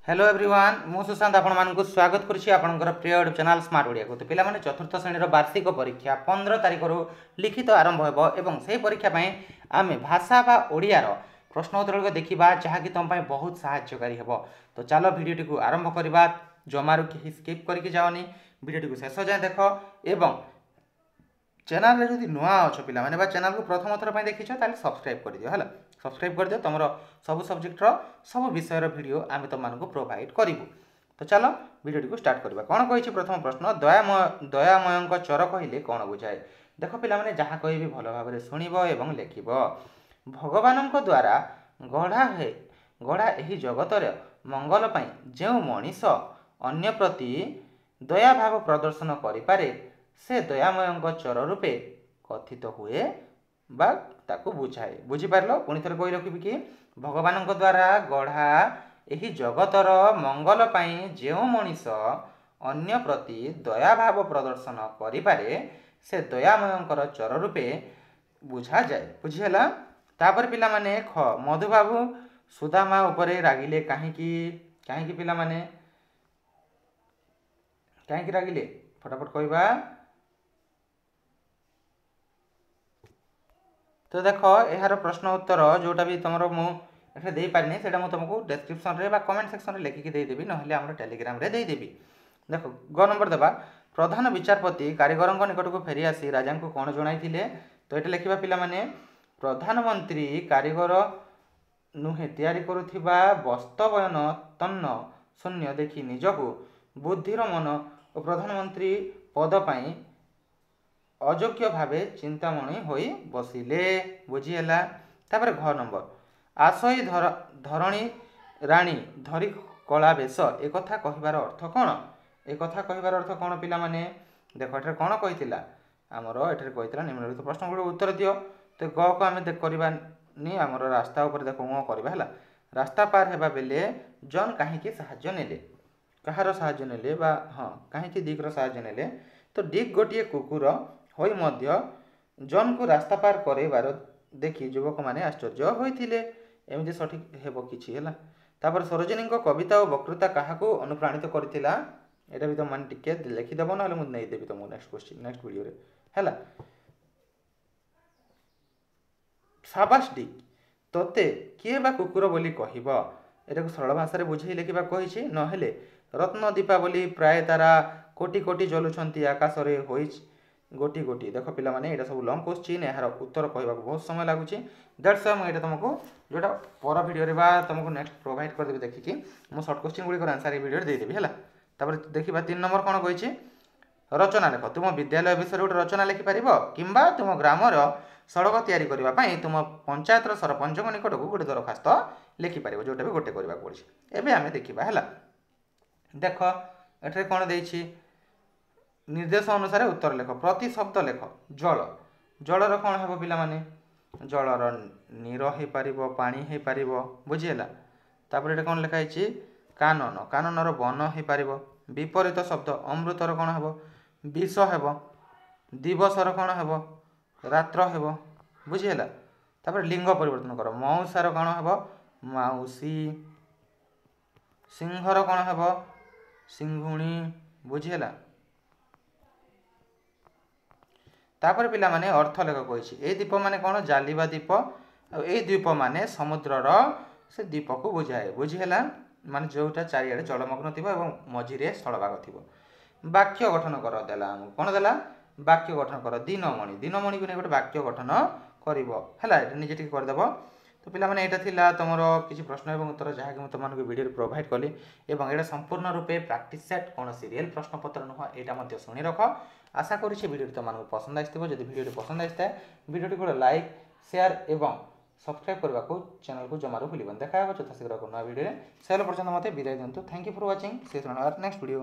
Hello everyone मु सुशांत आपको स्वागत करुच्ची आपंकर प्रिय यूट्यूब चैनल स्मार्ट ओडिया को। तो पे चतुर्थ श्रेणी वार्षिक परीक्षा 15 तारिख लिखित आरंभ हो एवं से परीक्षा आम भाषा बा ओडियार प्रश्न उत्तर देखा जहाँकि तुम बहुत साहाय्यकारी हो। तो चलो भिडटी को आरंभ करवा, जमारू कहीं स्किप करके जाओनी, भिडटी को शेष जाए देख एवं चैनल रे जदि नुआ अच्छो पिला माने बा चैनल को प्रथम थर पय देखिछो ताले सब्सक्राइब कर दियो हला। सब्सक्राइब कर दियो, तमरो सब सब्जेक्ट रो सब विषय रो वीडियो आमे तुम मानको प्रोवाइड करिवु। तो चलो वीडियो को स्टार्ट करबा। कोन कहिछि प्रथम प्रश्न, दयामयंक चर कहिले कोन बुझाए। देखो पिला माने जहा कहबी भलो भाबरे सुनिबो एवं लेखिबो। भगवानंक द्वारा गढ़ा एही जगत रे मंगल पय जेउ मनीष अन्य प्रति दया भाव प्रदर्शन करि पारे से दयामयंक चर रूपे कथित हुए बा ताकू बुझाए। बुझीपार पुणी थे कही रखी कि भगवान द्वारा गढ़ा यही जगतर मंगल पाई जो मनीष अन्य प्रति दया भाव प्रदर्शन करिपारे से दयामयंकर चर रूपे बुझा जाए। बुझीगला। तापर पिला माने ख मधुबाबू सुदामा उपरे रागिले कहीं पिला माने कहीं रागिले फटाफट कहवा। तो देख यार प्रश्न उत्तर जोटा भी तुम मुझे दे पारे से तुमको डिस्क्रिप्शन रे बा कमेंट सेक्शन रे लिखिकी देदेवी ना आम टेलीग्राम रे देदेवी। देख ग नंबर देवा, प्रधान विचारपति कारीगर निकट को फेरी आसी राजा को कौन जन। तो ये लिखा पिला माने प्रधानमंत्री कारीगर नुहे तैयारी करुथिबा बस्तबयन तन्न शून्य देखि निजकु बुद्धिर मन और प्रधानमंत्री पद पाई अयोग्य भावे चिंतामणि होई बसिले। बुझीगला। तापर घ नंबर, आसई धरणी राणी धरी कला बेश एक कहबार अर्थ कौन। एक कहबार अर्थ कौन पिला माने देख एठार कौन कही आमर एठार कही निम्नलिखित प्रश्न गुड़ उत्तर दियो। तो ग को आम करवानी आमर रास्ता उपर देख ग करवा है। रास्ता पार हेबा बेले जन कहीं साहाय्य नेले, कहार साहाय्य नेले बा हाँ कहीं दिग्र साहाय्य नेले। तो डिग गोटे कुकुर होई मध्य जन को रास्ता पार करैबार देखि युवक माने आश्चर्य होइथिले। एमती सठिक हेबो किछि हैला। तापर सरोजिनी कविता और वक्तृता काहाको अनुप्राणित करथिला, एटा भी तो मान टिके लिखि देबो ना मु नै देबी तुमको नेक्स्ट क्वेश्चन नेक्स्ट वीडियो रे हैला। शाबाश डी तोते किए बा कुकुर बोली कहब। एटा को सरल भाषा रे बुझेई लिखिबा कहिछि, नहेले रत्न दीपावली प्राय तारा कोटि कोटि जलुछंती आकाश रे होई गोटी गोटी। देख पिला माने एटा सब लॉन्ग क्वेश्चन, यार उत्तर कहबा बहुत समय लागुची। दैट्स व्हाई एटा तुमको जोटा पर वीडियो रे बा तुमको नेक्स्ट प्रोवाइड कर देबे देखि मु शॉर्ट क्वेश्चन गुडी कर आंसर ए वीडियो रे दे देबी हैला। तापर देखिबा 3 नंबर कोन कहिछि, रचना लेख। तुम विद्यालय विषय रे रचना लिखि परिबो किंबा तुम ग्राम रो सड़क तैयारी करबा पई तुम पंचायत रो सरपंच निकट को गोटे दरखास्त लिखि परिबो, जोटा भी गोटे करबा पड़छि। एबे आमे देखिबा हैला। देख एठरे कोन देछि, निर्देश अनुसार उत्तर लेख। प्रति शब्द लेख। जल, जलर कौन है पिला माने जलर नीर हो पार पानी हो पार। बुझीगला। तापर ये कौन लिखाई, कानन, काननर वन हो पार। विपरीत शब्द अमृतर कौन है विष है, दिवसर कौन है रात्र है। बुझीगला। तापर लिंग परिवर्तन कर, मौसार कौन है माउसी, सिंहर कौन है सिंहुणी। बुझीगला। तापर पिला माने अर्थ लेख कही, ए द्वीप माने कौन जालिबा द्वीप, ए द्वीप माने समुद्रर से द्वीप को बुझाए। बुझीगला। माने जोटा चारिआडे जलमग्न थी और मझिरे स्थलभाग थी। वाक्य गठन कर देला कौन देला वाक्य गठन कर, दिनमणि, दिनमणि को नहीं गोटे वाक्य गठन कर निजे टिके करदेव। तो पिला माने एटा थिला तुमरो किछि प्रश्न एवं उत्तर जहाँ कि तुमको वीडियो प्रोवाइड कली एवं एटा संपूर्ण रूपे प्रैक्टिस सेट कौन रियल प्रश्नपत्र नुह यहाँ शुणी रख। आशा करुँच वीडियो तुमको पसंद आसो। जब वीडियो पसंद आए वीडियो को लाइक शेयर एवं सब्सक्राइब करने को चैनल को जमारू भूल। देखा चौथा शीघ्र नुआ वीडियो से पर्यटन मत विदाय दिंतु। Thank you for watching. See you next video.